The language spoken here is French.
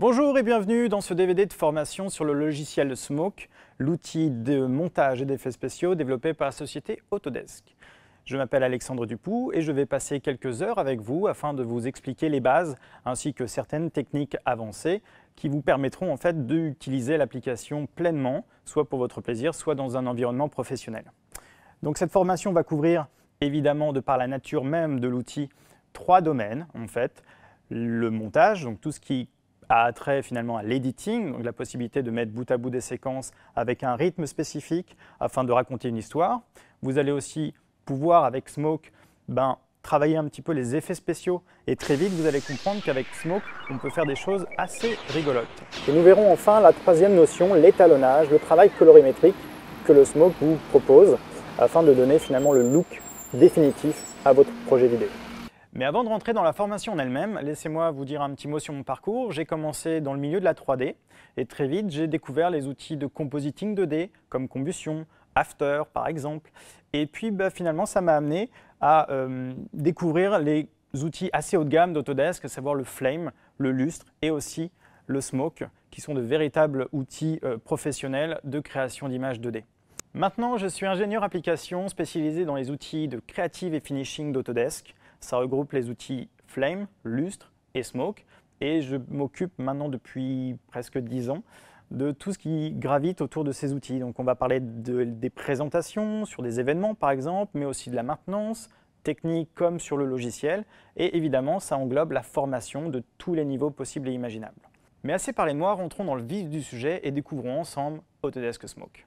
Bonjour et bienvenue dans ce DVD de formation sur le logiciel Smoke, l'outil de montage et d'effets spéciaux développé par la société Autodesk. Je m'appelle Alexandre Dupoux et je vais passer quelques heures avec vous afin de vous expliquer les bases ainsi que certaines techniques avancées qui vous permettront en fait d'utiliser l'application pleinement, soit pour votre plaisir, soit dans un environnement professionnel. Donc cette formation va couvrir évidemment de par la nature même de l'outil 3 domaines en fait. Le montage, donc tout ce qui a trait finalement à l'editing, donc la possibilité de mettre bout à bout des séquences avec un rythme spécifique afin de raconter une histoire. Vous allez aussi pouvoir avec Smoke travailler un petit peu les effets spéciaux et très vite vous allez comprendre qu'avec Smoke on peut faire des choses assez rigolotes. Et nous verrons enfin la troisième notion, l'étalonnage, le travail colorimétrique que le Smoke vous propose afin de donner finalement le look définitif à votre projet vidéo. Mais avant de rentrer dans la formation en elle-même, laissez-moi vous dire un petit mot sur mon parcours. J'ai commencé dans le milieu de la 3D et très vite j'ai découvert les outils de compositing 2D comme Combustion, After par exemple. Et puis finalement ça m'a amené à découvrir les outils assez haut de gamme d'Autodesk, à savoir le Flame, le Lustre et aussi le Smoke, qui sont de véritables outils professionnels de création d'images 2D. Maintenant, je suis ingénieur application spécialisé dans les outils de creative et finishing d'Autodesk. Ça regroupe les outils Flame, Lustre et Smoke. Et je m'occupe maintenant depuis presque 10 ans de tout ce qui gravite autour de ces outils. Donc on va parler des présentations sur des événements par exemple, mais aussi de la maintenance, technique comme sur le logiciel. Et évidemment, ça englobe la formation de tous les niveaux possibles et imaginables. Mais assez parlé de moi, rentrons dans le vif du sujet et découvrons ensemble Autodesk Smoke.